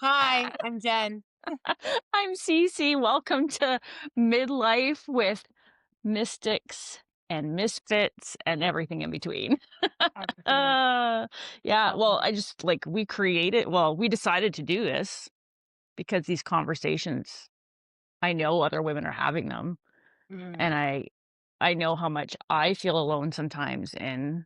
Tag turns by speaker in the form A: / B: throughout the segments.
A: Hi, I'm Jen.
B: I'm CeCe. Welcome to Midlife with Mystics and Misfits and everything in between.
A: Everything.
B: Uh, yeah,
A: Um,
B: well, I just like we decided to do this because these conversations, I know other women are having them,
A: mm,
B: and I know how much I feel alone sometimes in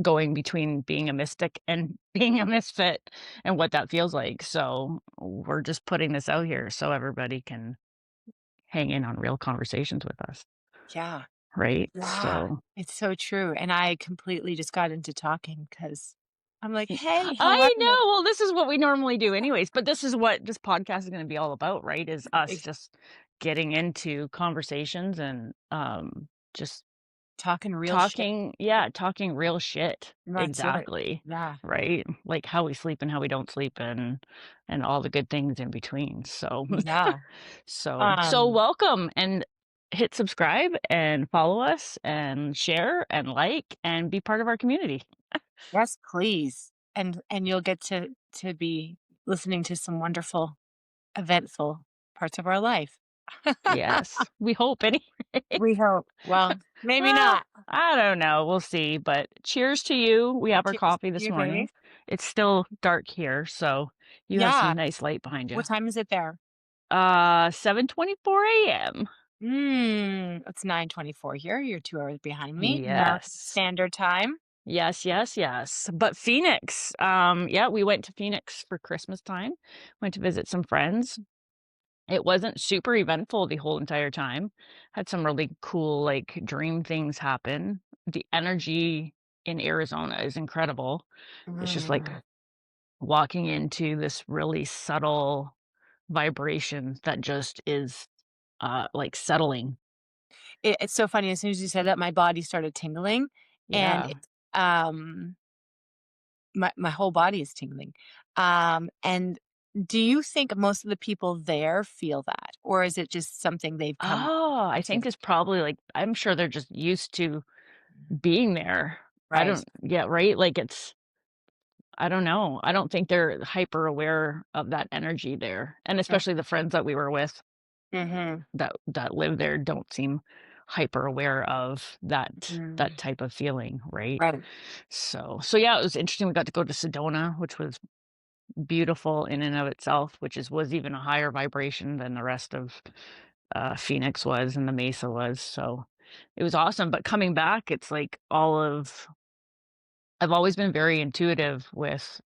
B: going between being a mystic and being a misfit and what that feels like. So, we're just putting this out here so everybody can hang in on real conversations with us,
A: yeah,
B: right?
A: yeah,
B: So
A: it's so true. And I completely just got into talking because I'm like, hey, how are
B: I
A: you?
B: know, well, this is what we normally do anyways, but this is what this podcast is gonna be all about, right? Is us
A: Ex-
B: just getting into conversations and, just
A: Talking real shit.
B: talking real shit.
A: That's it.
B: Exactly,
A: Yeah,
B: right? Like how we sleep and how we don't sleep and all the good things in between, so
A: yeah.
B: so
A: Um,
B: welcome, and hit subscribe and follow us and share and like and be part of our community.
A: yes, please. And you'll get to be listening to some wonderful, eventful parts of our life.
B: Yes, we hope anyway.
A: We hope. Well, maybe
B: Well,
A: not.
B: I don't know, we'll see, but cheers to you. We have our
A: Cheers
B: coffee
A: to
B: this
A: you, baby.
B: morning. It's still dark here, so you have
A: Yeah.
B: some nice light behind you.
A: What time is it there?
B: 7:24 AM.
A: It's 9:24 here. You're 2 hours behind me. American
B: Yes.
A: Standard Time.
B: Yes, yes, yes. But Phoenix, yeah, we went to Phoenix for Christmas time, went to visit some friends. It wasn't super eventful the whole entire time. Had some really cool, like, dream things happen. The energy in Arizona is incredible. It's just like
A: Mm.
B: walking into this really subtle vibration that just is, like, settling.
A: It's so funny, as soon as you said that, my body started tingling, and
B: Yeah.
A: it's, my whole body is tingling. And do you think most of the people there feel that, or is it just something they've come
B: Oh, I
A: to?
B: think it's probably, like, I'm sure they're just used to being there. I
A: Right.
B: don't yeah, right? Like, I don't know. I don't think they're hyper aware of that energy there, and
A: Mm,
B: especially the friends that we were with
A: mhm,
B: that live there don't seem hyper aware of that
A: mm.
B: type of feeling, right?
A: Right.
B: So yeah, it was interesting. We got to go to Sedona, which was beautiful in and of itself, which was even a higher vibration than the rest of Phoenix was and the Mesa was. So it was awesome. But coming back, it's like I've always been very intuitive with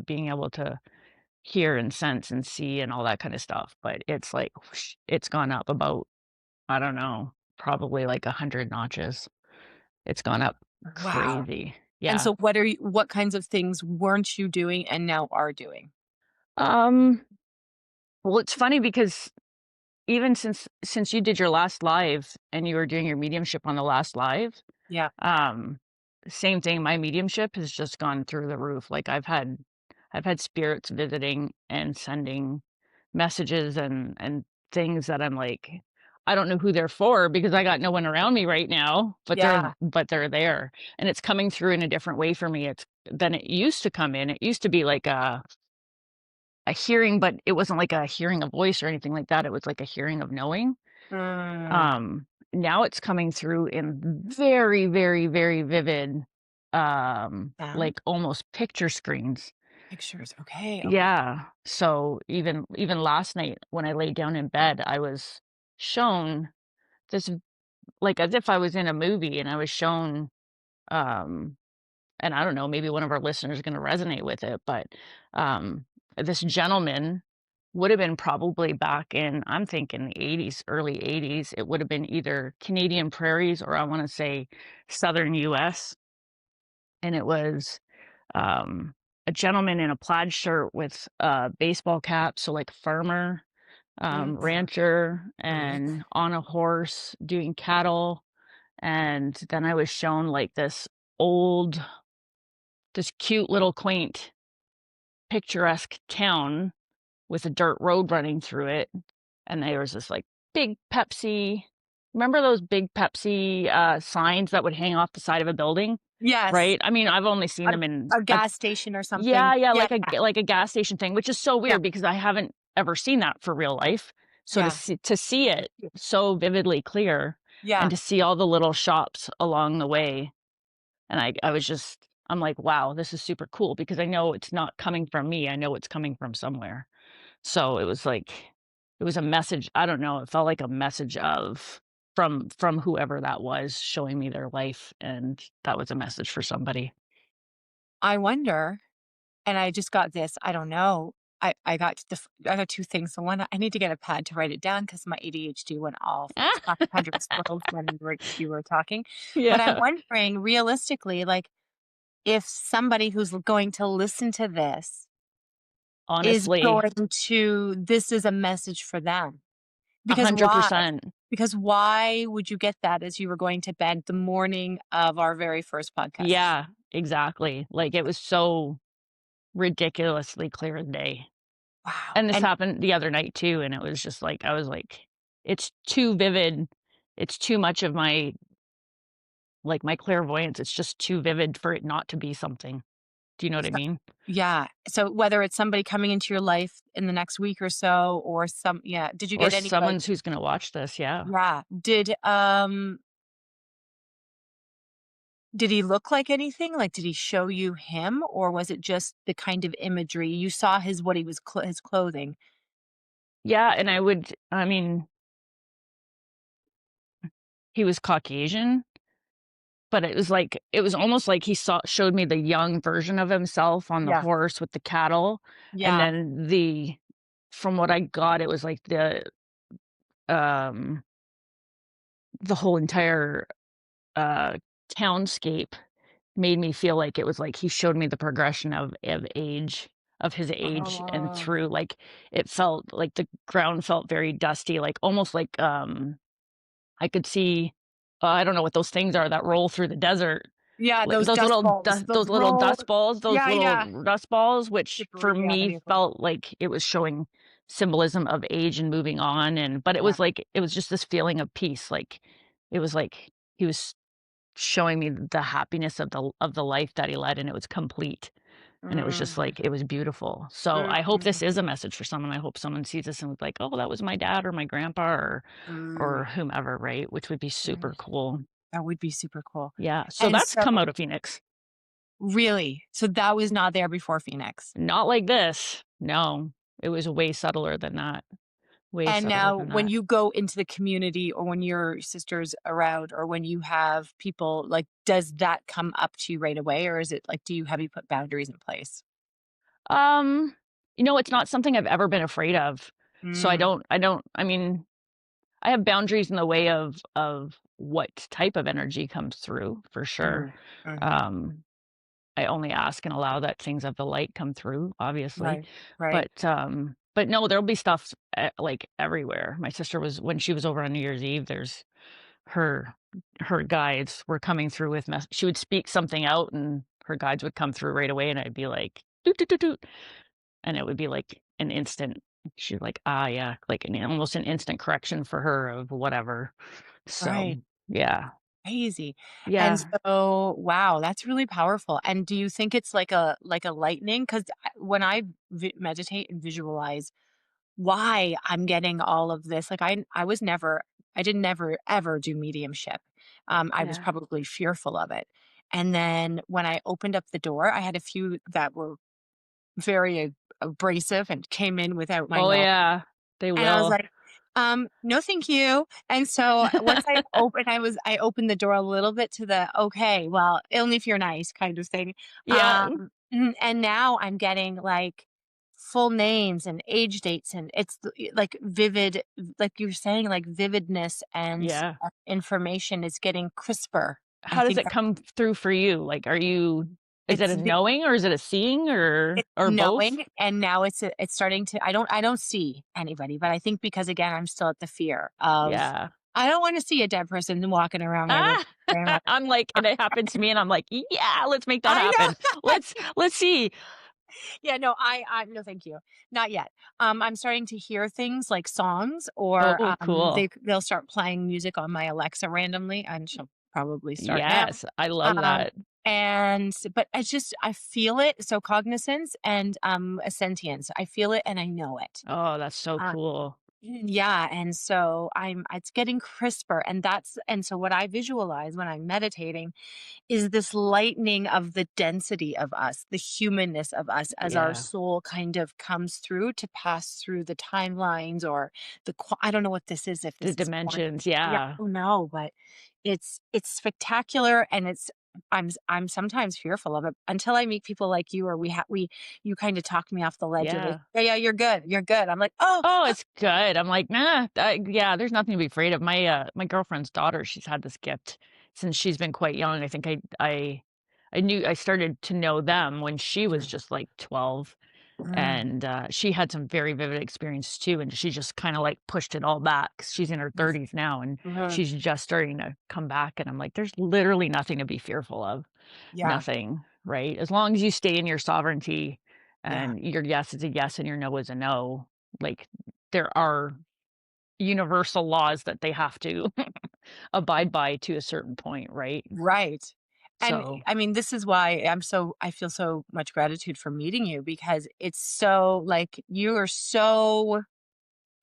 B: being able to hear and sense and see and all that kind of stuff. But it's like whoosh, it's gone up about, I don't know, probably like 100 notches. It's gone up
A: Wow.
B: crazy.
A: And
B: Yeah.
A: so what kinds of things weren't you doing and now are doing?
B: Um, well, it's funny because even since you did your last live and you were doing your mediumship on the last live,
A: Yeah.
B: um, same thing, my mediumship has just gone through the roof. Like I've had spirits visiting and sending messages and things that I'm like, I don't know who they're for because I got no one around me right now,
A: Yeah.
B: but they're there. And it's coming through in a different way for me. It's than it used to come in. It used to be like a hearing, but it wasn't like a hearing a voice or anything like that. It was like a hearing of knowing.
A: Mm.
B: Now it's coming through in very, very, very vivid,
A: Sound?
B: like almost picture screens.
A: Pictures. Okay, okay.
B: Yeah. So even last night when I laid down in bed, I was shown this like as if I was in a movie and I was shown um and I don't know, maybe one of our listeners is going to resonate with it, but this gentleman would have been probably back in, I'm thinking the 80s, early 80s. It would have been either Canadian prairies or I want to say southern US. And it was um, a gentleman in a plaid shirt with a baseball cap, so like farmer,
A: Mm.
B: rancher,
A: Mhm.
B: and on a horse doing cattle. And then I was shown like old, this cute little quaint picturesque town with a dirt road running through it, and there was this, like, big Pepsi, remember those big Pepsi, signs that would hang off the side of a building?
A: Yes.
B: right? I mean, I've only seen
A: A
B: them in
A: a
B: a
A: gas station or
B: yeah,
A: something.
B: yeah,
A: Yeah,
B: like a gas station thing, which is so
A: yeah,
B: weird because I haven't ever seen that for real life. So
A: yeah,
B: to see it so vividly clear and
A: yeah.
B: to see all the little shops along the way, and I was just I'm like, "Wow, this is super cool," because I know it's not coming from me, I know it's coming from somewhere. So it was like it was a message, I don't know, it felt like a message of from whoever that was showing me their life, and that was a message for somebody.
A: I wonder, and I just got this, I don't know. I got 2 things. So one, I need to get a pad to write it down because my ADHD went all
B: Ah,
A: 500 squirrels when you were talking. But I'm
B: yeah,
A: wondering realistically, like, if somebody who's going to listen to this is
B: honestly,
A: going to this is a message for them. Because why?
B: 100%.
A: Because why would you get that as you were going to bed the morning of our very first podcast?
B: Yeah, exactly. Like, it was so ridiculously clear as day.
A: Wow.
B: And this
A: And
B: happened the other night too, and it was just like I was like, "It's too vivid. It's too much of my like, my clairvoyance, it's just too vivid for it not to be something." Do you know what I
A: so
B: mean?
A: yeah. So whether it's somebody coming into your life in the next week or so or yeah, did you
B: Or
A: get any, like,
B: someone's who's gonna watch this, yeah.
A: yeah, did he look like anything? Like, did he show you him, or was it just the kind of imagery you saw his what he was his clothing?
B: Yeah, and I mean, he was Caucasian, but it was like it was almost like he showed me the young version of himself on the
A: Yeah.
B: horse with the cattle, and
A: Yeah.
B: then from what I got, it was like um, the whole entire, uh, townscape made me feel like it was like he showed me the progression of his age and
A: Oh.
B: through, like, it felt like the ground felt very dusty, like, almost like, I could see, I don't know what those things are that roll through the desert.
A: Yeah,
B: Like
A: those dust balls, those
B: those little
A: roll.
B: dust balls, those
A: Yeah, yeah.
B: little dust balls, which for
A: Yeah, the
B: me
A: vehicle.
B: felt like it was showing symbolism of age and moving on, and but it
A: Yeah.
B: was like it was just this feeling of peace, like, it was like he was showing me the happiness of the life that he led, and it was complete, and it was just
A: Mm,
B: like it was beautiful. So, I hope this
A: mm,
B: is a message for someone. I hope someone sees this and was like, "Oh, that was my dad or my grandpa or
A: mm,
B: whomever," right? Which would be
A: mm.
B: super cool.
A: That would be super cool.
B: Yeah, so
A: And
B: that's
A: so
B: come out of Phoenix.
A: really? So that was not there before Phoenix?
B: Not like this. No, it was way subtler than that. Way
A: And
B: subtler
A: now
B: than
A: when
B: that.
A: you go into the community or when your sister's around or when you have people, like, does that come up to you right away, or is it like, have you put boundaries in place?
B: Um, it's not something I've ever been afraid of. So
A: Mm,
B: I mean, I have boundaries in the way of what type of energy comes through, for sure.
A: mm, mhm.
B: Um, I only ask and allow that things of the light come through, obviously.
A: Right, right.
B: But no, there'll be stuff, like, everywhere. My sister was when she was over on New Year's Eve, there's her her guides were coming through with she would speak something out, and her guides would come through right away, and I'd be like, "Doot, doot, doot, doot," and it would be like an instant she's like, "Ah, yeah," like, almost an instant correction for her of whatever. So,
A: Right.
B: yeah.
A: Crazy. And
B: Yeah.
A: so, wow, that's really powerful. And do you think it's like a lightning? Because when I meditate and visualize why I'm getting all of this, like I did never ever do mediumship. I was
B: Yeah.
A: probably fearful of it. And then when I opened up the door, I had a few that were very abrasive and came in without my
B: Oh,
A: knowledge.
B: yeah. They
A: And I was
B: will.
A: like, no, thank you." And so once I opened the door a little bit to the, "Okay, well, only if you're nice," kind of thing.
B: Yeah.
A: And now I'm getting, like, full names and age dates, and it's like vivid, like you're saying, like vividness and
B: Yeah.
A: information is getting crisper. I
B: How does
A: think
B: it come through for you? Like, is it
A: it's
B: a knowing or is it a seeing
A: it's
B: or both?
A: knowing, and now it's starting to I don't see anybody, but I think because, again, I'm still at the fear of,
B: Yeah.
A: I don't wanna see a dead person walking around my room
B: Ah!
A: very much.
B: I'm like and it happens to me, and I'm like, "Yeah, let's make that
A: I
B: happen.
A: know.
B: Let's see."
A: Yeah, no, I no, thank you. Not yet. I'm starting to hear things like songs or,
B: Oh, cool.
A: they'll start playing music on my Alexa randomly, and she'll probably start now.
B: Yes, I love
A: Um,
B: that.
A: And but I just I feel it, so cognizance and, a sentience. I feel it and I know it.
B: Oh, that's so
A: Uh,
B: cool.
A: yeah, and so it's getting crisper, and so what I visualize when I'm meditating is this lightening of the density of us, the humanness of us as our
B: Yeah.
A: soul kind of comes through to pass through the timelines or I don't know what this is, if
B: The
A: this is quantum.
B: dimensions,
A: Yeah,
B: yeah.
A: oh no, but it's spectacular and I'm sometimes fearful of it until I meet people like you or we you kind of talk me off the ledge of like,
B: Yeah.
A: yeah, yeah, you're good. You're good. I'm like, oh,
B: Oh, it's good. I'm like, "Nah, yeah, there's nothing to be afraid of." My girlfriend's daughter, she's had this gift since she's been quite young. I think I started to know them when she was
A: mm,
B: just, like, 12,
A: mm,
B: and, she had some very vivid experience too, and she just kinda, like, pushed it all back. She's in her
A: mm,
B: 30s now, and
A: mhm.
B: she's just starting to come back, and I'm like, "There's literally nothing to be fearful of."
A: Yeah,
B: Nothing, right? As long as you stay in your sovereignty
A: yeah.
B: and your yes is a yes and your no is a no, like, there are universal laws that they have to abide by to a certain point, right?
A: Right. And
B: So
A: I mean, this is why I feel so much gratitude for meeting you because it's so like you are so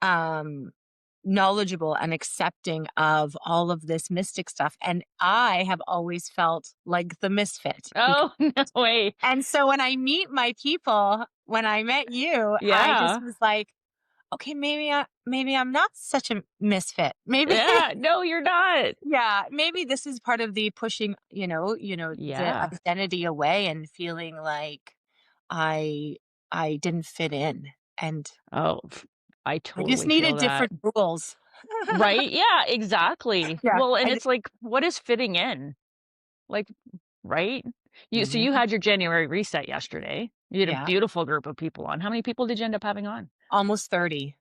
A: um knowledgeable and accepting of all of this mystic stuff. And I have always felt like the misfit.
B: oh, no way.
A: And so when I meet my people, when I met you, I just
B: Yeah.
A: was like, okay, maybe I'm not such a misfit. Maybe
B: Yeah, no, you're not.
A: yeah, maybe this is part of the pushing, the
B: Yeah.
A: identity away and feeling like I I didn't fit in and
B: Oh, I
A: I just
B: totally feel
A: needed
B: that.
A: different rules.
B: Right? Yeah, exactly.
A: Yeah,
B: Well, and
A: I d
B: it's like, what is fitting in? Like, right? You
A: mhm,
B: had your January reset yesterday. You had a
A: yeah,
B: beautiful group of people on. How many people did you end up having on?
A: almost 30.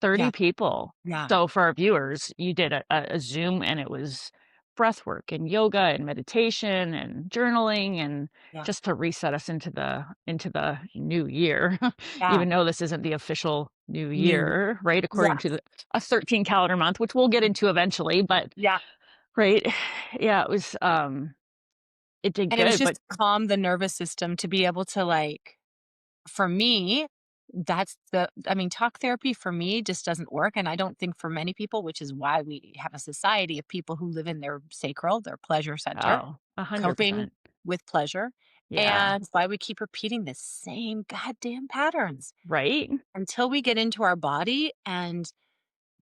B: 30
A: Yeah,
B: people.
A: yeah,
B: So for our viewers, you did a Zoom and it was breath work and yoga and meditation and journaling and
A: yeah,
B: just to reset us into the new year,
A: yeah,
B: even though this isn't the official new
A: new.
B: year, right? According to
A: Yes,
B: a 13 calendar month, which we'll get into eventually, but
A: yeah,
B: right. Yeah, it did
A: and it was
B: good,
A: just
B: but
A: to calm the nervous system to be able to, like for me, that's the I mean, talk therapy for me just doesn't work, and I don't think for many people, which is why we have a society of people who live in their sacral, their pleasure center,
B: oh,
A: coping
B: 100%.
A: with pleasure,
B: Yeah.
A: and why we keep repeating the same goddamn patterns
B: Right?
A: until we get into our body and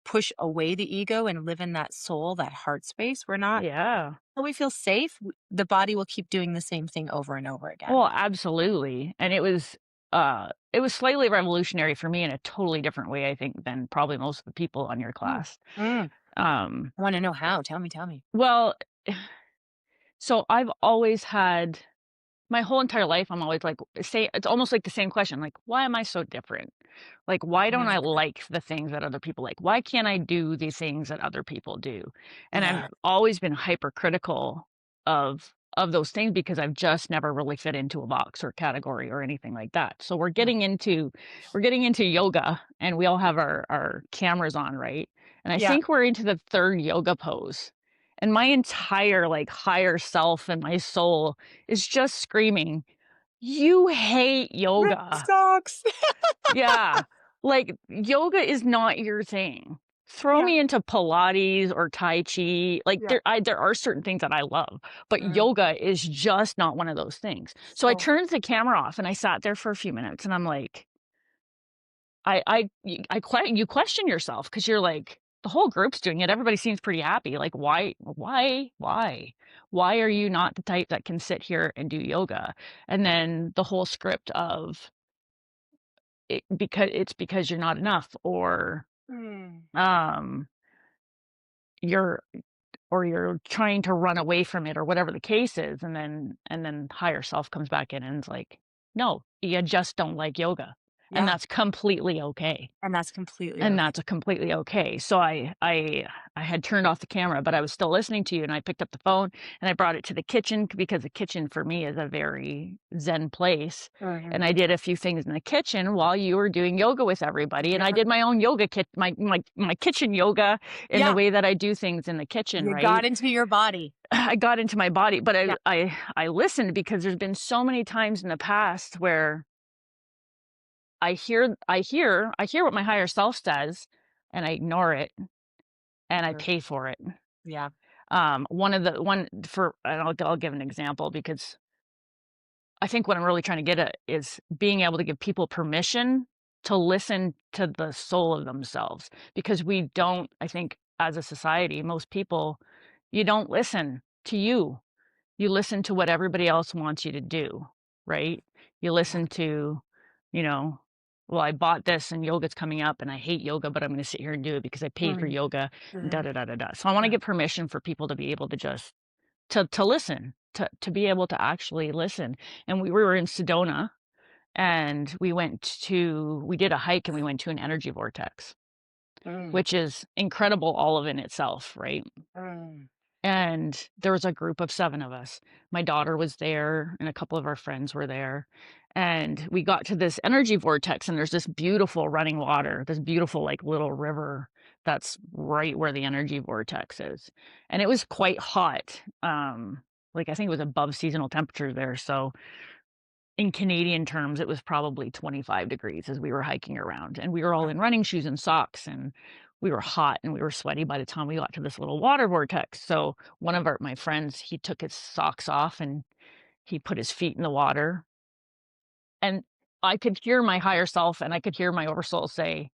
A: push away the ego and live in that soul, that heart space. We're not
B: Yeah.
A: Until we feel safe, the body will keep doing the same thing over and over again.
B: Well, absolutely, and it was slightly revolutionary for me in a totally different way, I think, than probably most of the people on your
A: Mm,
B: class.
A: mm.
B: Um,
A: I wanna know how. Tell me.
B: well, so I've always had my whole entire life, I'm always like, say it's almost like the same question, like, "Why am I so different? Like, why don't I
A: Mm,
B: like the things that other people like? Why can't I do the things that other people do?" And I've
A: yeah.
B: always been hypercritical of those things because I've just never really fit into a box or category or anything like that. So we're getting into yoga and we all have our cameras on, right? And I
A: Yeah.
B: think we're into the third yoga pose. And my entire like higher self and my soul is just screaming, "You hate
A: That
B: yoga."
A: sucks.
B: Yeah. Like, yoga is not your thing. Throw
A: Yeah,
B: me into Pilates or Tai Chi. Like,
A: yeah.
B: there are certain things that I love, but
A: Mm,
B: yoga is just not one of those things. So I
A: so
B: turned the camera off and I sat there for a few minutes and I'm like, you question yourself because you're like, the whole group's doing it. Everybody seems pretty happy. Like, why are you not the type that can sit here and do yoga? And then the whole script of because you're not enough or
A: mm,
B: um you're you're trying to run away from it or whatever the case is and then higher self comes back in and is like, no, you just don't like yoga. and
A: Yeah.
B: that's completely okay.
A: And that's completely
B: And
A: okay.
B: that's completely okay. So I had turned off the camera, but I was still listening to you, and I picked up the phone and I brought it to the kitchen because the kitchen for me is a very zen place. And I
A: Mhm.
B: did a few things in the kitchen while you were doing yoga with everybody. And I
A: Yeah.
B: did my own yoga kit, my kitchen yoga in the
A: Yeah.
B: way that I do things in the kitchen,
A: You got
B: right?
A: into your body.
B: I got into my body, but
A: Yeah.
B: I listened because there's been so many times in the past where I hear what my higher self says, and I ignore it, and I
A: Mm.
B: pay for it.
A: Yeah.
B: One of the one for and I'll give an example because I think what I'm really trying to get at is being able to give people permission to listen to the soul of themselves, because we don't, I think, as a society, most people, you don't listen to you. You listen to what everybody else wants you to do, right? You
A: Yeah.
B: listen to, you know, well, I bought this and yoga's coming up and I hate yoga, but I'm going to sit here and do it because I paid for
A: Mhm.
B: yoga and da
A: Mhm.
B: da da da da. So I want to
A: Yeah.
B: give permission for people to be able to just listen, to be able to actually listen. And we were in Sedona, and we did a hike and we went to an energy vortex,
A: Mm.
B: which is incredible all of in itself, right?
A: Mm.
B: And there was a group of 7 of us. My daughter was there, and a couple of our friends were there, and we got to this energy vortex, and there's this beautiful running water, this beautiful, like, little river that's right where the energy vortex is, and it was quite hot, like, I think it was above seasonal temperature there, so in Canadian terms, it was probably 25 degrees as we were hiking around, and we were all
A: Wow.
B: in running shoes and socks, and we were hot and we were sweaty by the time we got to this little water vortex. So one of my friends, he took his socks off and he put his feet in the water, and I could hear my higher self and I could hear my oversoul say,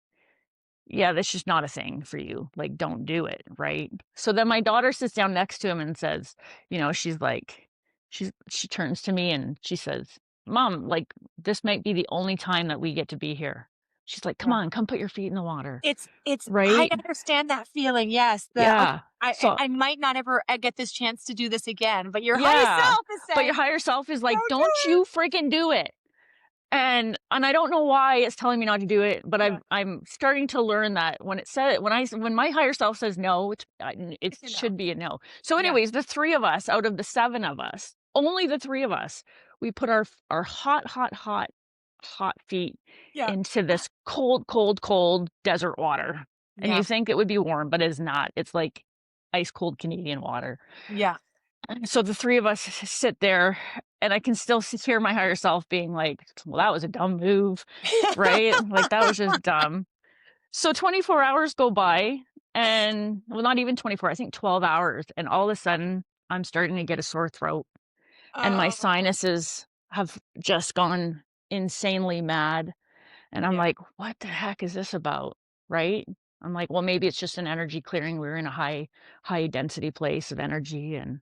B: yeah, that's just not a thing for you. Like, don't do it, right? So then my daughter sits down next to him and says, she's like, she turns to me and she says, "Mom, like, this might be the only time that we get to be here." She's like, "Come
A: Yeah.
B: on, come put your feet in the water."
A: It's I
B: Right?
A: understand that feeling, yes, the, "Okay,
B: Yeah. So
A: I might not ever, get this chance to do this again," but your higher
B: yeah.
A: self is
B: But your
A: saying,
B: higher self is like,
A: "Don't do
B: "Don't
A: it."
B: you freaking do it." And I don't know why it's telling me not to do it, but
A: Yeah.
B: I'm starting to learn that when my higher self says no, it
A: It's a no.
B: should be a no. So
A: Yeah.
B: anyways, the 3 of us out of the 7 of us, only the 3 of us, we put our hot feet
A: Yeah.
B: into this cold, cold, cold desert water. And you
A: Yeah.
B: think it would be warm, but it's not. It's like ice cold Canadian water.
A: Yeah.
B: So the 3 of us sit there, and I can still hear my higher self being like, "Well, that was a dumb move," right? Like, "That was just dumb." So 24 hours go by, and well, not even 24, I think 12 hours, and all of a sudden, I'm starting to get a sore throat, and my
A: Oh,
B: sinuses have just gone insanely mad, and I'm
A: yeah.
B: like, "What the heck is this about?" Right? I'm like, "Well, maybe it's just an energy clearing. We're in a high density place of energy, and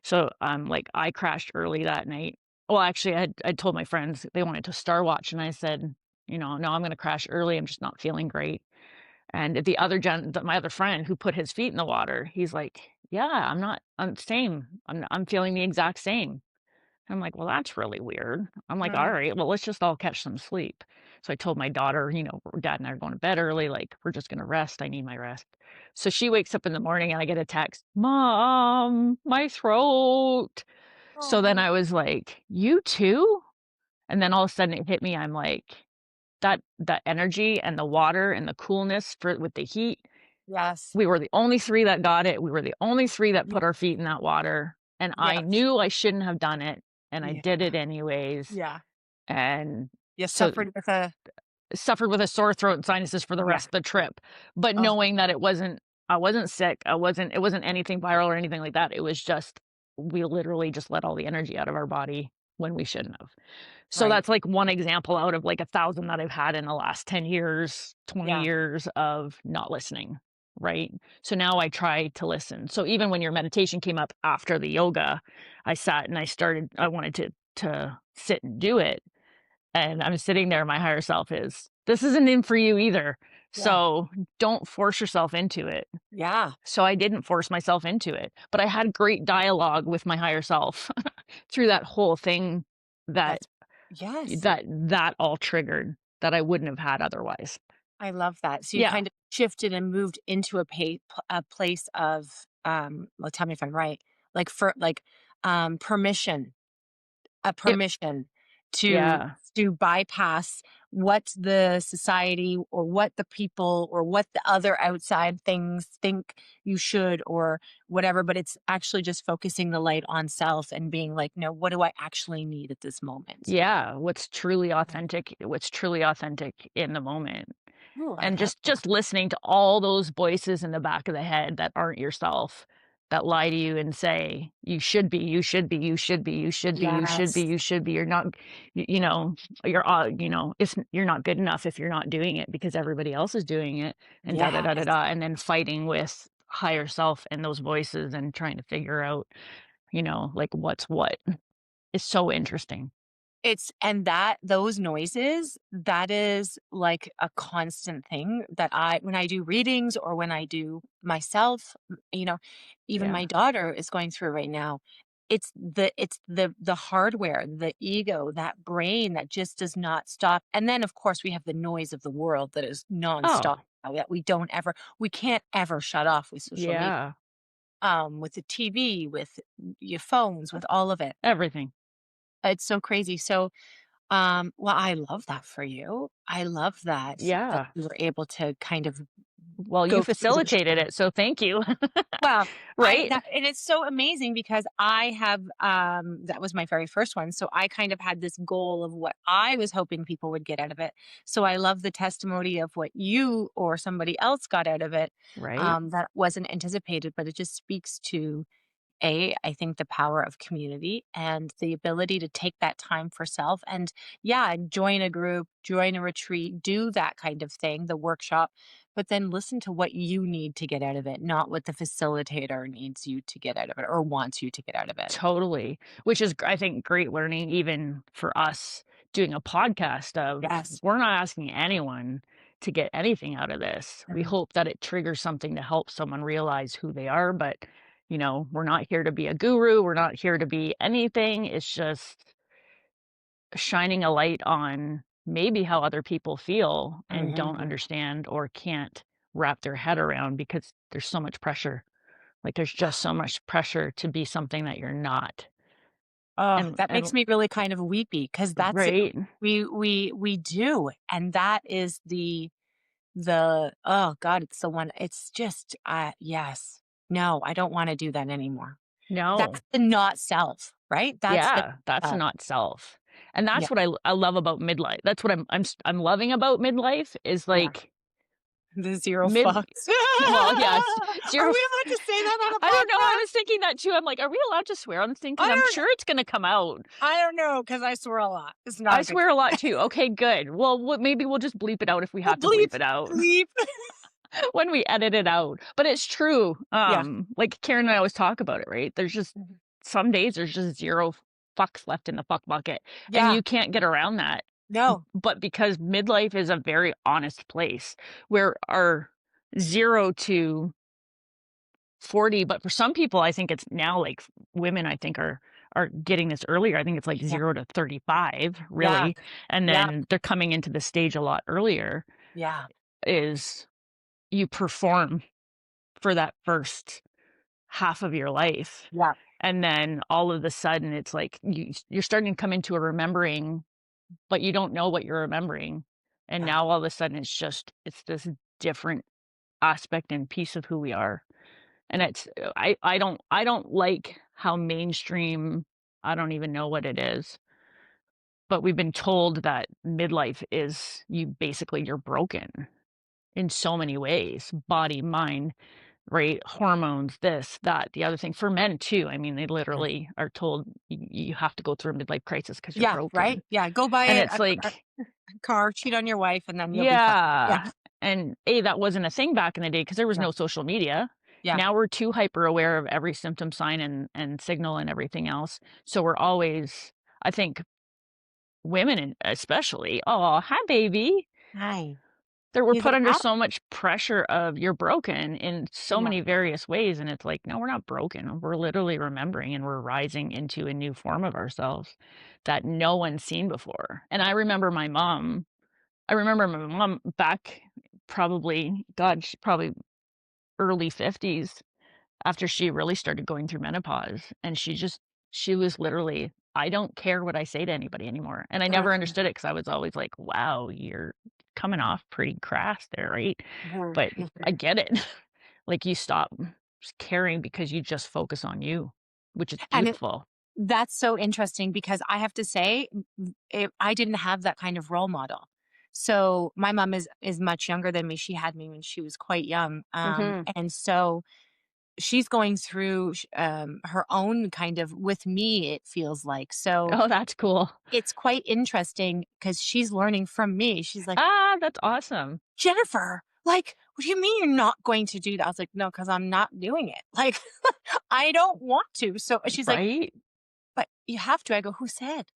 B: so, like, I crashed early that night. Well, actually, I told my friends they wanted to star watch, and I said, "No, I'm gonna crash early. I'm just not feeling great." And my other friend who put his feet in the water, he's like, "Yeah, I'm same. I'm feeling the exact same." I'm like, "Well, that's really weird." I'm like, "All
A: Mhm.
B: right, well, let's just all catch some sleep." So I told my daughter, "Dad and I are going to bed early, like, we're just gonna rest. I need my rest." So she wakes up in the morning and I get a text, "Mom, my throat." So then
A: Oh,
B: I was like, "You too?" And then all of a sudden it hit me. I'm like, that energy and the water and the coolness with the heat,
A: yes.
B: we were the only 3 that got it. We were the only 3 that
A: Ye
B: put our feet in that water, and I
A: yes.
B: knew I shouldn't have done it, and I
A: Yeah.
B: did it anyways,
A: Yeah.
B: and
A: You
B: so
A: suffered with a
B: suffered with a sore throat and sinuses for the
A: yeah.
B: rest of the trip, but
A: Oh,
B: knowing that I wasn't sick, it wasn't anything viral or anything like that, it was just we literally just let all the energy out of our body when we shouldn't have. So
A: right.
B: that's, like, one example out of, like, 1,000 that I've had in the last 10 years, 20
A: Yeah.
B: years of not listening, right? So now I try to listen. So even when your meditation came up after the yoga, I sat and I wanted to sit and do it, and I'm sitting there, my higher self is, "This isn't in for you either,
A: Yeah.
B: so don't force yourself into it."
A: Yeah.
B: So I didn't force myself into it, but I had great dialogue with my higher self through that whole thing that
A: That's yes.
B: that all triggered. that I wouldn't have had otherwise.
A: I love that. So you
B: Yeah.
A: kind of shifted and moved into a place of, well, tell me if I'm right, like for like permission, a
B: It
A: permission to
B: yeah.
A: bypass what the society or what the people or what the other outside things think you should or whatever, but it's actually just focusing the light on self and being like, no, what do I actually need at this moment?
B: Yeah, what's truly authentic in the moment.
A: Oh, I
B: And
A: love
B: just
A: that.
B: listening to all those voices in the back of the head that aren't yourself, that lie to you and say, "You should be, you should be, you should be, you should be, you should be,
A: Yes.
B: you should be, you're not, you know, you're, you're not good enough if you're not doing it because everybody else is doing it," and da da da da
A: Yes.
B: da, and then fighting with higher self and those voices and trying to figure out, like what's what. It's so interesting.
A: It's and that those noises, that is like a constant thing that I when I do readings or when I do myself, even
B: Yeah.
A: my daughter is going through right now. It's the hardware, the ego, that brain that just does not stop. And then of course we have the noise of the world that is nonstop
B: Oh,
A: that we can't ever shut off with social media,
B: yeah.
A: with the TV, with your phones, with all of it.
B: Everything.
A: It's so crazy. So well, I love that for you. I love that
B: Yeah.
A: you were able to kind of
B: Well, you
A: go through those
B: facilitated
A: things.
B: it, so thank you.
A: Well, I
B: Right?
A: that and it's so amazing because I have that was my very first one. So I kind of had this goal of what I was hoping people would get out of it. So I love the testimony of what you or somebody else got out of it,
B: Right?
A: that wasn't anticipated, but it just speaks to I think the power of community and the ability to take that time for self and, yeah, join a group, join a retreat, do that kind of thing, the workshop, but then listen to what you need to get out of it, not what the facilitator needs you to get out of it or wants you to get out of it.
B: Totally. Which is, I think, great learning even for us doing a podcast of
A: Yes.
B: we're not asking anyone to get anything out of this. We
A: Mhm.
B: hope that it triggers something to help someone realize who they are, but, we're not here to be a guru. We're not here to be anything. It's just shining a light on maybe how other people feel and don't
A: Mhm.
B: understand or can't wrap their head around because there's so much pressure. Like, there's just so much pressure to be something that you're not.
A: Oh, that
B: And
A: makes me really kind of weepy because that's it.
B: right?
A: We do, and that is the oh god, it's the one it's just, yes. No, I don't wanna do that anymore. That's
B: No.
A: the not self, right? That's the
B: Yeah, that's not self. And
A: yeah,
B: that's what I love about midlife. That's what I'm loving about midlife is,
A: yeah,
B: like,
A: the zero
B: mid
A: fucks.
B: well, yes,
A: Are
B: 0
A: we
B: f
A: allowed to say that on a
B: I don't know, I
A: podcast?
B: was thinking that too. I'm like, "Are we allowed to swear on this thing?
A: I
B: Because 'Cause I'm
A: don't
B: sure it's gonna come out."
A: I don't know because I swear a lot. It's not
B: I
A: a good
B: swear a lot
A: thing.
B: too. Okay, good. Well, what maybe we'll just bleep it out if we
A: Oh,
B: have to
A: bleep,
B: bleep it out
A: bleep.
B: when we edit it out. But it's true.
A: Yeah.
B: Like Karen and I always talk about it, right? There's just
A: Mhm.
B: some days there's just 0 fucks left in the fuck bucket, and
A: Yeah.
B: you can't get around that.
A: No.
B: But because midlife is a very honest place where our 0 to 40, but for some people, I think it's now like women, I think are getting this earlier. I think it's like
A: Yeah.
B: 0 to 35,
A: Yeah.
B: really. And
A: Yeah.
B: then they're coming into the stage a lot earlier
A: Yeah.
B: is you perform for that first half of your life.
A: Yeah.
B: And then all of a sudden it's like you're starting to come into a remembering, but you don't know what you're remembering. And
A: Yeah.
B: now all of a sudden it's this different aspect and piece of who we are. And it's I don't like how mainstream, I don't even know what it is, but we've been told that midlife is you're broken in so many ways, body, mind, right? Hormones, this, that, the other thing. For men too. I mean, they
A: Yeah.
B: literally are told you have to go through a midlife crisis because you're
A: Yeah, right?
B: broken.
A: Yeah, go buy
B: And
A: a
B: it's
A: car
B: like,
A: car, cheat on your wife, and then you'll be fine. Yeah.
B: yeah. And that wasn't a thing back in the day because there was
A: Yeah.
B: no social media.
A: Yeah.
B: Now we're too hyper aware of every symptom, sign, and signal and everything else. So we're always, I think, women especially, oh, hi, baby.
A: Hi.
B: We're
A: He's
B: put
A: like,
B: under
A: "Ah."
B: so much pressure of you're broken in so
A: Yeah.
B: many various ways. And it's like, no, we're not broken. We're literally remembering and we're rising into a new form of ourselves that no one's seen before. And I remember my mom. I remember my mom back probably, God, she probably early 50s after she really started going through menopause, and she was literally, "I don't care what I say to anybody anymore," and I never
A: Mhm,
B: understood it because I was always like, "Wow, you're coming off pretty crass there, right?"
A: mhm,
B: But I
A: mhm.
B: get it. Like, you stop caring because you just focus on you, which is
A: And
B: beautiful.
A: that's so interesting because I have to say, I didn't have that kind of role model. So my mom is much younger than me. She had me when she was quite young,
B: Mhm.
A: and so she's going through her own kind of with me. It feels like so.
B: Oh, that's cool.
A: It's quite interesting because she's learning from me. She's like,
B: Ah, that's awesome.
A: Jennifer, like, what do you mean you're not going to do that? I was like, no, because I'm not doing it. Like, I don't want to. So she's like,
B: Right?
A: but you have to. I go, who said?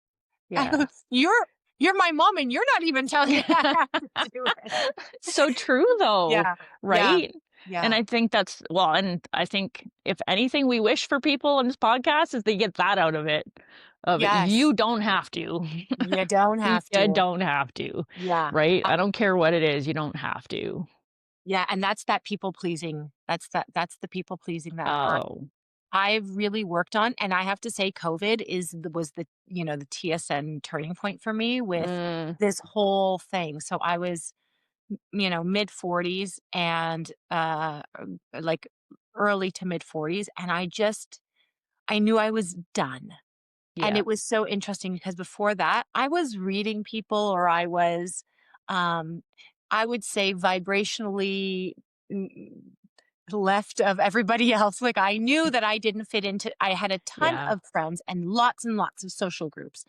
A: I go,
B: Yes.
A: you're my mom and you're not even telling me I have to do it.
B: So true though,
A: Yeah. Yeah.
B: right? And
A: Yeah.
B: I think that's well, and I think if anything we wish for people in this podcast is they get that out of it. Of
A: Yes.
B: you don't have to.
A: You don't
B: You
A: have to.
B: don't have to,
A: Yeah.
B: right?
A: Uh,
B: I don't care what it is, you don't have to.
A: yeah. And that's that people pleasing. That's the people pleasing that
B: Oh.
A: I've really worked on, and I have to say COVID was the, the TSN turning point for me with
B: Mm,
A: this whole thing. So I was, mid 40s and like early to mid 40s and I knew I was done. And
B: yeah.
A: it was so interesting because before that, I was reading people or um I would say vibrationally left of everybody else. Like I knew that I didn't fit into I had a ton
B: Yeah.
A: of friends and lots of social groups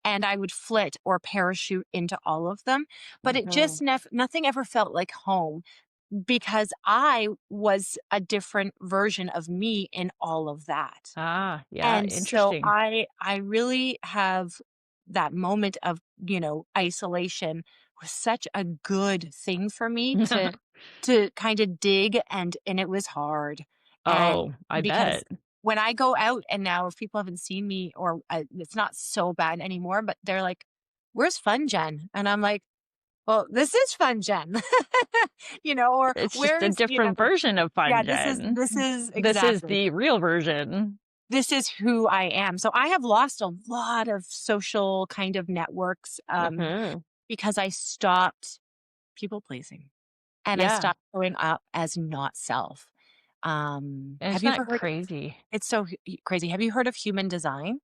A: and I would flit or parachute into all of them, but it
B: Mhm.
A: just nothing ever felt like home because I was a different version of me in all of that.
B: Ah, yeah,
A: And so
B: interesting.
A: I really have that moment of, isolation was such a good thing for me to kind of dig and it was hard. And
B: Oh, I
A: because
B: bet.
A: when I go out and now if people haven't seen me or it's not so bad anymore, but they're like, "Where's fun, Jen?" And I'm like, "Well, this is fun, Jen." Or
B: It's just a
A: where's,
B: different version of
A: yeah,
B: Fun
A: this is
B: Jen.
A: this is
B: This is
A: exactly
B: the real version.
A: this is who I am. So I have lost a lot of social kind of networks
B: Mhm.
A: because I stopped people pleasing and I
B: Yeah.
A: stopped showing up as not self.
B: And
A: Have
B: isn't
A: you ever
B: that
A: heard?
B: crazy?
A: It's so crazy. Have you heard of human design?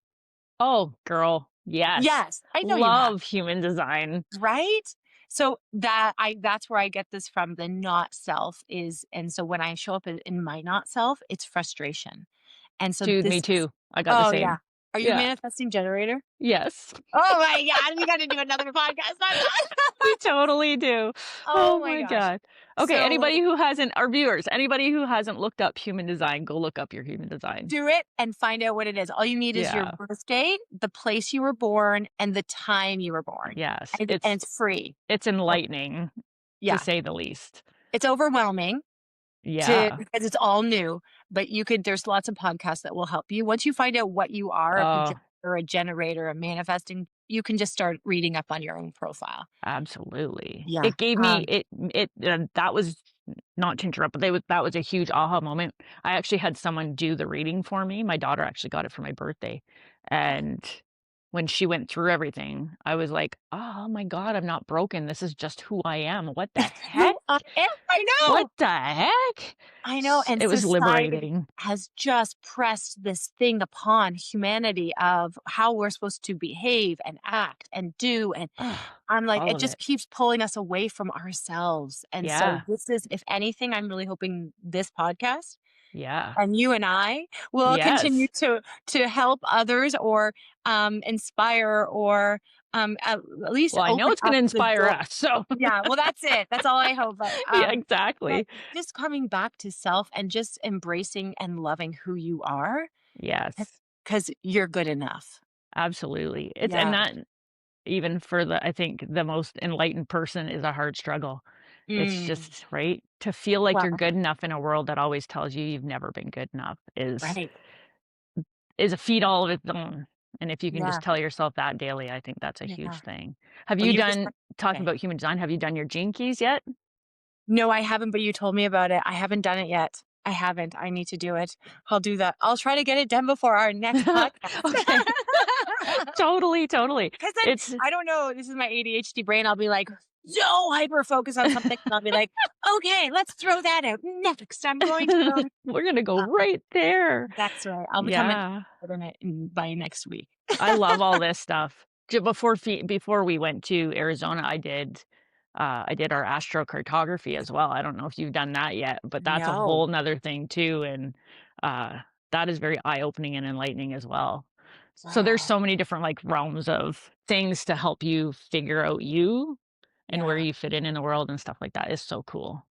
B: Oh, girl. Yes.
A: Yes, I know you have.
B: Love human design.
A: Right? So that's where I get this from. The not self is, and so when I show up in my not self, it's frustration. And so
B: Dude, me
A: this is,
B: too. I got the
A: oh yeah.
B: same.
A: Are you a
B: Yeah.
A: manifesting generator?
B: Yes.
A: Oh my god, we gotta do another podcast on
B: We
A: that.
B: totally do.
A: Oh
B: Oh
A: my
B: my
A: gosh.
B: god. Okay,
A: So,
B: anybody who hasn't our viewers, anybody who hasn't looked up human design, go look up your human design.
A: do it and find out what it is. All you need is your
B: Yeah.
A: birth date, the place you were born, and the time you were born.
B: Yes.
A: And it's free.
B: It's
A: Oh,
B: enlightening, to
A: yeah.
B: say the least.
A: It's overwhelming to
B: Yeah.
A: because it's all new, but there's lots of podcasts that will help you. Once you find out what you are, if
B: Oh,
A: you're a generator, a manifesting, you can just start reading up on your own profile.
B: absolutely.
A: Yeah.
B: It gave me that was not to interrupt, but that was a huge aha moment. I actually had someone do the reading for me. My daughter actually got it for my birthday, and when she went through everything, I was like, "Oh my god, I'm not broken. This is just who I am. What the heck?
A: You I am, I
B: What
A: know.
B: the heck?"
A: I know, and
B: It was
A: society
B: liberating.
A: has just pressed this thing upon humanity of how we're supposed to behave and act and do, and
B: Ugh,
A: I'm like,
B: all
A: it
B: of
A: just
B: it.
A: keeps pulling us away from ourselves, and so
B: Yeah.
A: this is if anything, I'm really hoping this podcast
B: Yeah.
A: and you and I will continue
B: Yes.
A: to help others or, inspire or, at least
B: Well, I know
A: open
B: it's
A: up
B: gonna
A: the
B: inspire
A: door.
B: us, so
A: Yeah, well, that's it. That's all I hope,
B: yeah,
A: but
B: exactly.
A: just coming back to self and just embracing and loving who you are,
B: Yes,
A: because 'cause you're good enough.
B: absolutely. It's and
A: Yeah.
B: that even for the I think the most enlightened person is a hard struggle. It's
A: Mm.
B: just right? To feel like you're
A: Well,
B: good enough in a world that always tells you you've never been good enough
A: right.
B: is a feat all of its own. And if you can
A: Yeah.
B: just tell yourself that daily, I think that's a huge
A: Yeah.
B: thing. Have
A: Well,
B: you
A: you just
B: done talking
A: okay.
B: about human design, have you done your gene keys yet?
A: No, I haven't, but you told me about it. I haven't done it yet. I haven't. I need to do it. I'll do that. I'll try to get it done before our next podcast.
B: Okay. Totally, totally.
A: Because then
B: It's
A: I don't know. This is my ADHD brain. I'll be like so hyper focused on something, and I'll be like, okay, let's throw that out. Next, I'm going to go.
B: we're gonna go
A: Uh,
B: right there.
A: that's right. I'll become an
B: Yeah.
A: expert in it by next week.
B: I love all this stuff. Before we went to Arizona, I did our astrocartography as well. I don't know if you've done that yet, but that's a
A: No.
B: whole 'nother thing too, and, uh, that is very eye-opening and enlightening as well. So there's
A: Wow.
B: so many different, like, realms of things to help you figure out you and where
A: Yeah.
B: you fit in the world and stuff like that. Is so cool.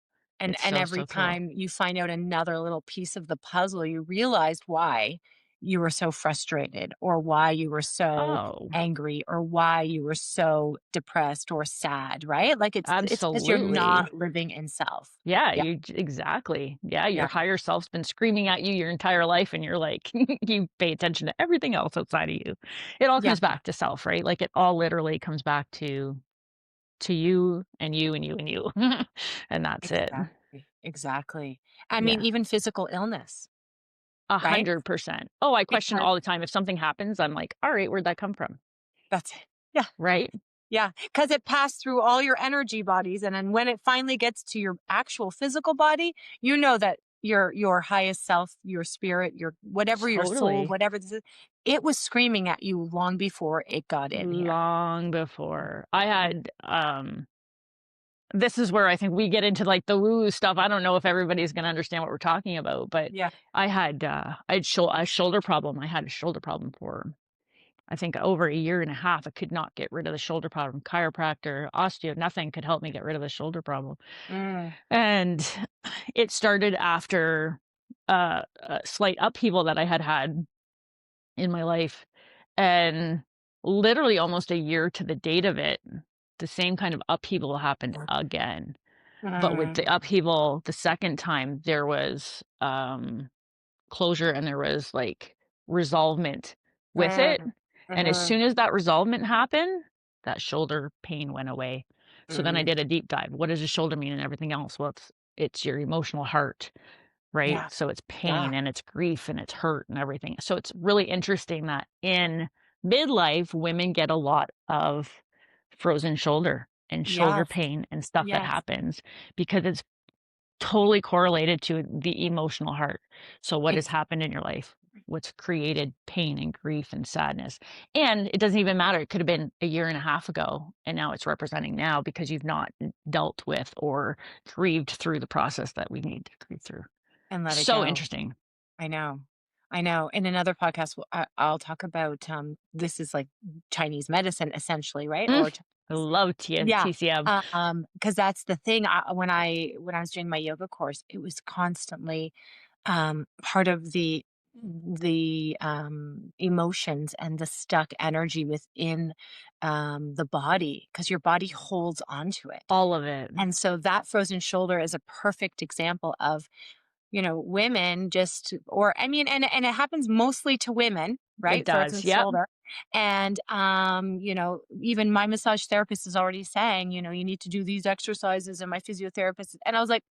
B: It's
A: And
B: so,
A: every
B: so cool.
A: time you find out another little piece of the puzzle, you realize why you were so frustrated or why you were so
B: Oh,
A: angry or why you were so depressed or sad, right? Like it's because 'cause you're
B: absolutely.
A: not living in self.
B: Yeah,
A: Yeah,
B: exactly. Yeah, your
A: yeah,
B: higher self's been screaming at you your entire life, and you're like, you pay attention to everything else outside of you. It all
A: yeah,
B: comes back to self, right? Like it all literally comes back to you and you and you and you, and that's it.
A: exactly, exactly. I mean,
B: Yeah,
A: even physical illness, right?
B: 100%. Oh, I question
A: Because
B: all the time if something happens. I'm like, all right, where'd that come from?
A: that's it. Yeah.
B: Right?
A: Yeah, because it passed through all your energy bodies, and then when it finally gets to your actual physical body, you know that your highest self, your spirit, your whatever your soul,
B: Totally.
A: whatever this is, it was screaming at you long before it got in here.
B: Long before I had this is where I think we get into, like, the woo stuff. I don't know if everybody's gonna understand what we're talking about, but
A: Yeah.
B: I had a shoulder problem. I had a shoulder problem for, I think, over a year and a half. I could not get rid of the shoulder problem. Chiropractor, osteo, nothing could help me get rid of the shoulder problem.
A: Mm,
B: And it started after, a slight upheaval that I had had in my life, and literally almost a year to the date of it, the same kind of upheaval happened again. But with the
A: mm,
B: upheaval the second time, there was, closure and there was, like, resolvement with it,
A: mm,
B: and as
A: mhm,
B: soon as that resolvement happened, that shoulder pain went away. So then I
A: mm.
B: did a deep dive. What does the shoulder mean and everything else? Well, it's your emotional heart, right?
A: Yeah,
B: So it's
A: yeah,
B: pain and it's grief and it's hurt and everything. So it's really interesting that in midlife, women get a lot of frozen shoulder and shoulder
A: yes,
B: pain and stuff that
A: yes,
B: happens because it's totally correlated to the emotional heart. So what has
A: exactly.
B: happened in your life? What's created pain and grief and sadness? And it doesn't even matter. It could have been a year and a half ago, and now it's representing now because you've not dealt with or grieved through the process that we need to grieve through.
A: And let it
B: So
A: go.
B: interesting.
A: I know. I know. In another podcast, I'll talk about this is like Chinese medicine essentially, right?
B: Mm,
A: Or
B: I
A: Chinese,
B: love
A: yeah.
B: TCM.
A: Because that's the thing. When I was doing my yoga course, it was constantly part of the emotions and the stuck energy within the body because your body holds onto it.
B: All of it.
A: And so that frozen shoulder is a perfect example of women just or I mean, and it happens mostly to women,
B: It
A: right? Frozen
B: does. Yep.
A: shoulder. And even my massage therapist is already saying, you need to do these exercises and my physiotherapist. And I was like,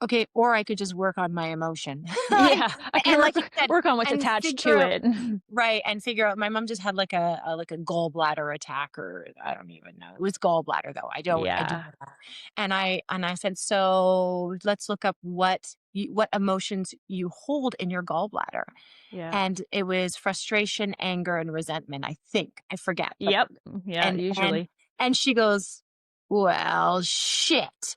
A: okay, or I could just work on my emotion. like
B: Yeah. I could
A: and like you said,
B: work on what's
A: and
B: attached
A: figure
B: to
A: out
B: it.
A: right, and figure out my mom just had like a gallbladder attack or I don't even know. It was gallbladder though. I do
B: Yeah.
A: know that. And I said, "So, let's look up what emotions you hold in your gallbladder."
B: Yeah.
A: And it was frustration, anger, and resentment, I think. I forget, but
B: Yep. Yeah,
A: and and
B: usually.
A: and she goes, "Well, shit."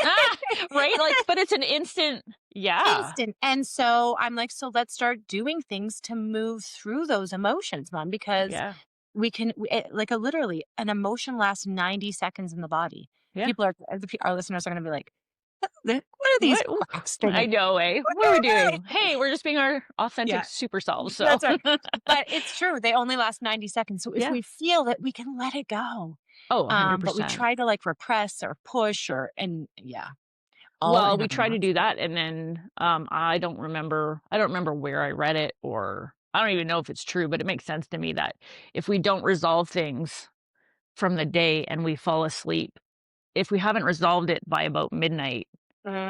B: Ah, right? Like,
A: Like
B: but it's an instant yeah.
A: instant. And so I'm like, so let's start doing things to move through those emotions, mom, because
B: Yeah.
A: like a literally an emotion lasts 90 seconds in the body.
B: Yeah.
A: People are, our listeners are going to be like, what are these
B: What
A: quacks
B: I
A: thinking?
B: know, eh?
A: What
B: What are we
A: are
B: doing?
A: they?
B: Hey, we're just being our authentic
A: Yeah,
B: super selves, so
A: that's right. But it's true. They only last 90 seconds. So if
B: yeah.
A: we feel it, we can let it go.
B: Oh,
A: But we
B: 100%.
A: try to like repress or push and yeah, all
B: Well,
A: in
B: we
A: our
B: try to
A: minds.
B: do that, and then, I don't remember where I read it or, I don't even know if it's true, but it makes sense to me that if we don't resolve things from the day and we fall asleep, if we haven't resolved it by about midnight,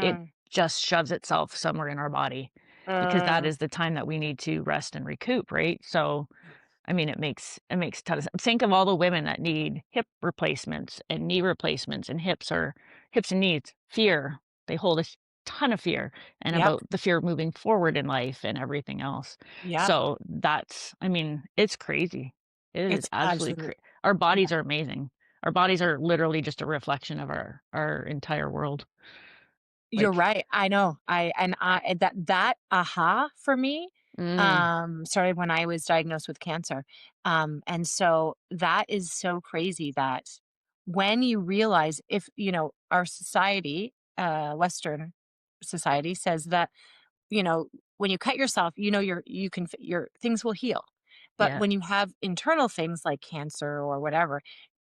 B: it
A: Mm,
B: just shoves itself somewhere in our body because that
A: mm,
B: is the time that we need to rest and recoup, right? So, I mean, it makes a ton of sense. Think of all the women that need hip replacements and knee replacements and hips and knees. Fear. They hold a ton of fear and
A: yep,
B: about the fear of moving forward in life and everything else.
A: yep.
B: So that's I mean, it's crazy. It is
A: It's
B: absolutely
A: absolutely
B: our
A: yeah.
B: bodies are amazing. Our bodies are literally just a reflection of our entire world.
A: You're
B: Like,
A: right, I know. That aha for me,
B: mm,
A: started when I was diagnosed with cancer, and so that is so crazy that when you realize if, our society, Western society says that, when you cut yourself, you can your things will heal. But
B: yeah,
A: when you have internal things like cancer or whatever,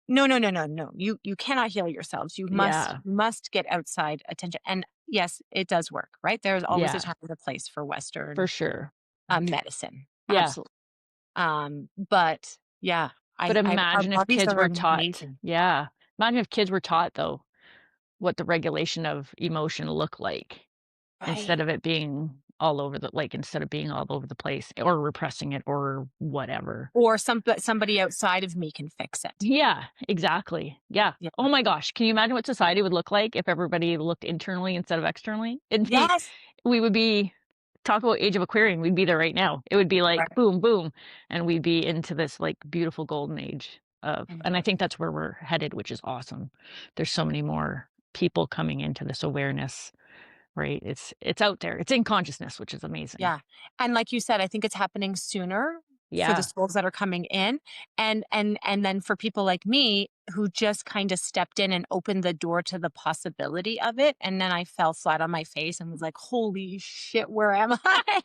A: no, no, no, no, no. You cannot heal yourselves. You must
B: yeah,
A: must get outside attention. And yes, it does work, right? There's always a
B: yeah,
A: time and a place for
B: for
A: Western
B: sure.
A: medicine.
B: Yeah.
A: Absolutely. But yeah,
B: But
A: our
B: imagine if
A: bodies
B: kids
A: are
B: were taught
A: amazing.
B: yeah. Imagine if kids were taught, though, what the regulation of emotion look like, instead
A: Right.
B: of it being all over the like, instead of being all over the place or repressing it or whatever.
A: Or somebody outside of me can fix it.
B: Yeah, exactly. Yeah.
A: Yeah.
B: Oh my gosh, can you imagine what society would look like if everybody looked internally instead of externally? It'd be
A: Yes.
B: we would be talk about age of Aquarian, we'd be there right now. It would be like
A: Right.
B: boom, boom, and we'd be into this, like, beautiful golden age of
A: I
B: and I
A: know.
B: think that's where we're headed, which is awesome. There's so many more people coming into this awareness, right? It's out there. It's in consciousness, which is amazing.
A: Yeah, and like you said, I think it's happening sooner for the
B: Yeah,
A: souls that are coming in, and then for people like me who just kinda stepped in and opened the door to the possibility of it, and then I fell flat on my face and was like, "Holy shit, where am I?"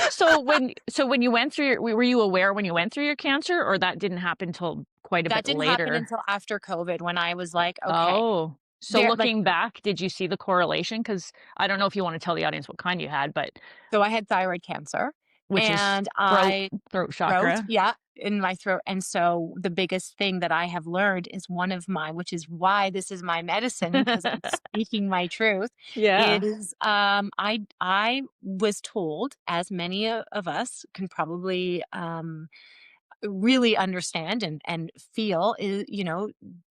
B: so when you went through your were you aware when you went through your cancer, or that didn't happen till quite a
A: That
B: bit
A: didn't happen
B: later?
A: until after COVID when I was like, "Okay."
B: Oh, so
A: There like,
B: looking back, did you see the correlation? Because I don't know if you wanna tell the audience what kind you had, but
A: so I had thyroid cancer,
B: which is
A: and
B: throat
A: I
B: throat
A: throat,
B: chakra.
A: yeah, in my throat, and so the biggest thing that I have learned is one of my which is why this is my medicine because 'cause I'm speaking my truth,
B: Yeah,
A: is, I was told, as many of us can probably, really understand and feel is,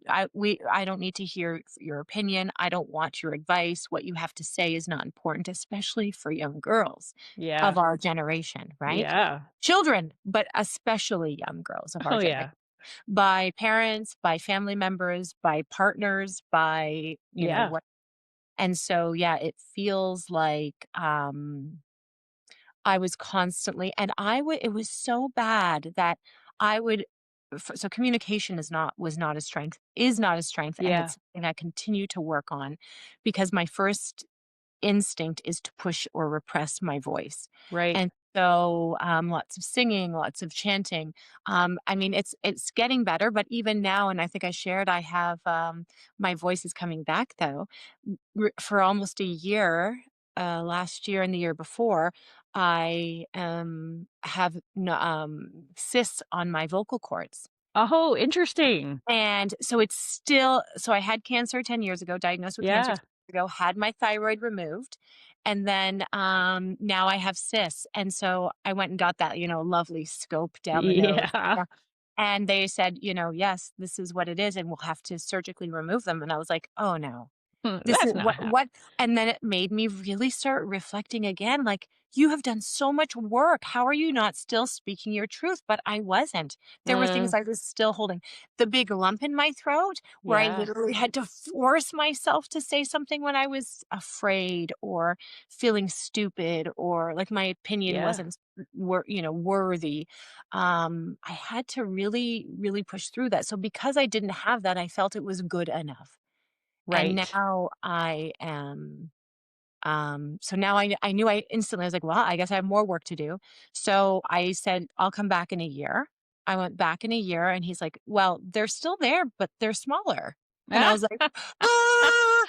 A: I don't need to hear your opinion. I don't want your advice. What you have to say is not important, especially for young girls
B: yeah,
A: of our generation, right?
B: yeah.
A: Children, but especially young girls of our
B: Oh,
A: generation.
B: yeah,
A: By parents, by family members, by partners, by,
B: yeah,
A: what and so yeah, it feels like I was constantly and I would it was so bad that I would so communication was not a strength, is not a strength, and
B: yeah,
A: it's something I continue to work on because my first instinct is to push or repress my voice.
B: right.
A: And so, lots of singing, lots of chanting. I mean, it's getting better, but even now, and I think I shared, I have my voice is coming back though. For almost a year, last year and the year before, I have cysts on my vocal cords.
B: Oh, interesting.
A: And so it's still so I had cancer 10 years ago, diagnosed with cancer
B: Yeah.
A: 10 years ago, had my thyroid removed, and then, now I have cysts, and so I went and got that, lovely scope down the nose,
B: Yeah.
A: and they said, "Yes, this is what it is, and we'll have to surgically remove them," and I was like, "Oh, no. This is
B: That's not
A: what" and then it made me really start reflecting again, like, "You have done so much work. How are you not still speaking your truth?" But I wasn't. There were things
B: mm,
A: I was still holding. The big lump in my throat where I
B: yeah,
A: literally had to force myself to say something when I was afraid or feeling stupid or like my opinion
B: yeah,
A: wasn't worthy. I had to really, really push through that. So because I didn't have that, I felt it was good enough. And
B: right.
A: now I am, so now I knew I instantly I was like, "Well, I guess I have more work to do." So I said, "I'll come back in a year." I went back in a year and he's like, "Well, they're still there, but they're smaller." And I was like, "Ah!"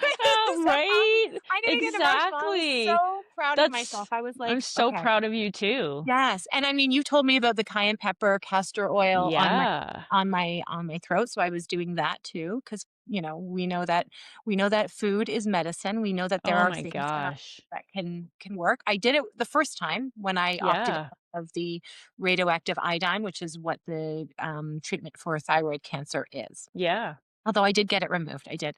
A: So happy.
B: Right?
A: I didn't get emotional. I was
B: Exactly.
A: so proud of myself.
B: That's
A: I was
B: I'm
A: like,
B: so
A: "Okay."
B: proud of you too.
A: Yes, and I mean, you told me about the cayenne pepper, castor oil
B: Yeah.
A: on my throat, so I was doing that too, because we know that food is medicine. We know that there
B: Oh
A: are
B: my
A: things
B: gosh.
A: that can work. I did it the first time when I opted
B: Yeah.
A: out of the radioactive iodine, which is what the, treatment for thyroid cancer is.
B: Yeah.
A: Although I did get it removed, I did.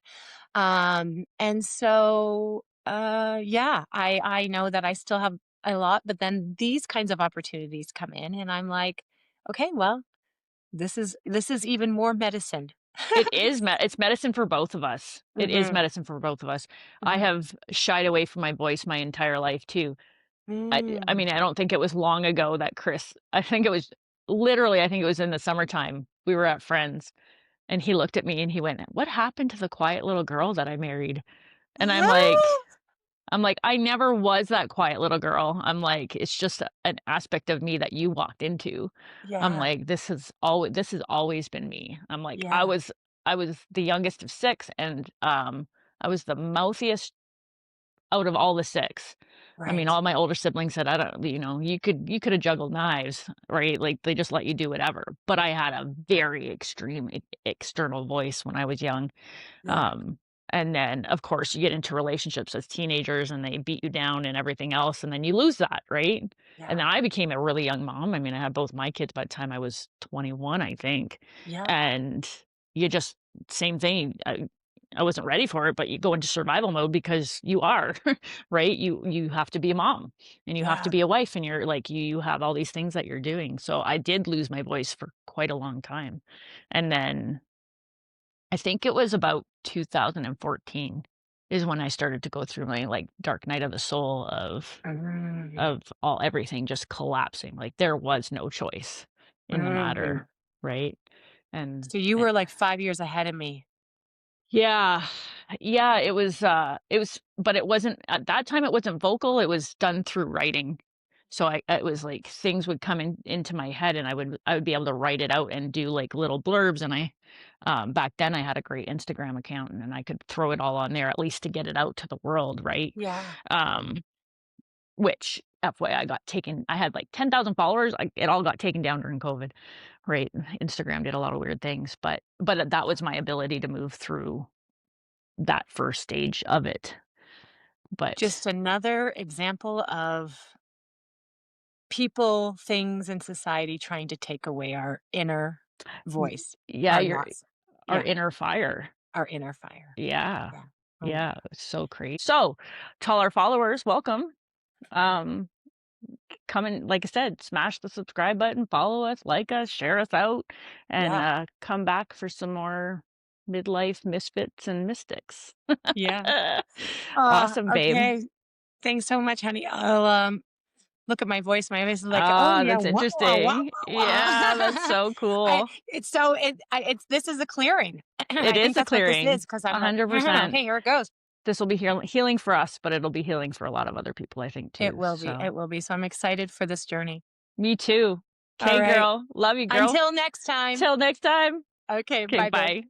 A: And so, yeah, I know that I still have a lot, but then these kinds of opportunities come in and I'm like, "Okay, well, this is even more medicine."
B: It's medicine for both of us. It is
A: Mhm,
B: medicine for both of us. I
A: mhm.
B: have shied away from my voice my entire life too. I
A: Mm.
B: mean, I don't think it was long ago that I think it was literally, I think it was in the summertime. We were at friends and he looked at me and he went, "What happened to the quiet little girl that I married?" And I'm like, "I never was that quiet little girl." I'm like, "It's just an aspect of me that you walked into." I'm
A: Yeah,
B: like, this has always been me." I'm like,
A: yeah,
B: I was the youngest of 6 and, I was the mouthiest out of all the 6. I mean,
A: right.
B: all my older siblings said, "I don't," you coulda juggled knives, right? Like, they just let you do whatever. But I had a very extreme external voice when I was young.
A: Yeah,
B: Um, and then, of course, you get into relationships as teenagers and they beat you down and everything else, and then you lose that, right? And
A: yeah,
B: then I became a really young mom. I mean, I had both my kids by the time I was 21, I think.
A: yeah,
B: And you just same thing. I wasn't ready for it, but you go into survival mode because you are, right? You have to be a mom and you have to
A: yeah.
B: be a wife and you're like you have all these things that you're doing. So I did lose my voice for quite a long time. And then I think it was about 2014 is when I started to go through my, like, dark night of the soul
A: Mm,
B: of all everything just collapsing, like, there was no choice in the
A: mm.
B: matter, right? And
A: So you were like 5 years ahead of me.
B: yeah. Yeah, it was but it wasn't at that time, it wasn't vocal, it was done through writing. So it was like things would come into my head and I would be able to write it out and do, like, little blurbs, and back then I had a great Instagram account and I could throw it all on there at least to get it out to the world, right?
A: Yeah,
B: Um, which FYI I had, like, 10,000 followers, it all got taken down during COVID, right? Instagram did a lot of weird things, but that was my ability to move through that first stage of it, but
A: just another example of people, things, and society trying to take away our inner
B: y
A: voice,
B: yeah,
A: our
B: you're
A: not s
B: our
A: yeah,
B: inner fire.
A: our inner fire.
B: Yeah.
A: Yeah. Oh my
B: Yeah,
A: god.
B: it's so crazy. So, to all our followers, welcome. Um, come and like I said, smash the subscribe button, follow us, like us, share us out, and,
A: Yeah,
B: come back for some more midlife misfits and mystics.
A: yeah.
B: Awesome, babe.
A: Okay. Thanks so much, honey. I'll, look at my voice. My voice is like, "Oh,
B: Ah,
A: yeah,
B: that's
A: wah, wah, wah,
B: interesting.
A: wah,
B: Yeah, that's
A: wah."
B: so cool.
A: It's this is a clearing.
B: It
A: I think
B: is a
A: that's what this is
B: clearing,
A: because I'm like,100%. "Okay, here it goes."
B: This will be healing for us, but it'll be healing for a lot of other people, I think,
A: It
B: too,
A: will be,
B: so
A: it will be. So I'm excited for this journey.
B: me too.
A: All
B: 'Kay,
A: right.
B: girl. Love you, girl.
A: Until next time.
B: Till next time.
A: Okay,
B: Okay,
A: bye, babe.
B: bye.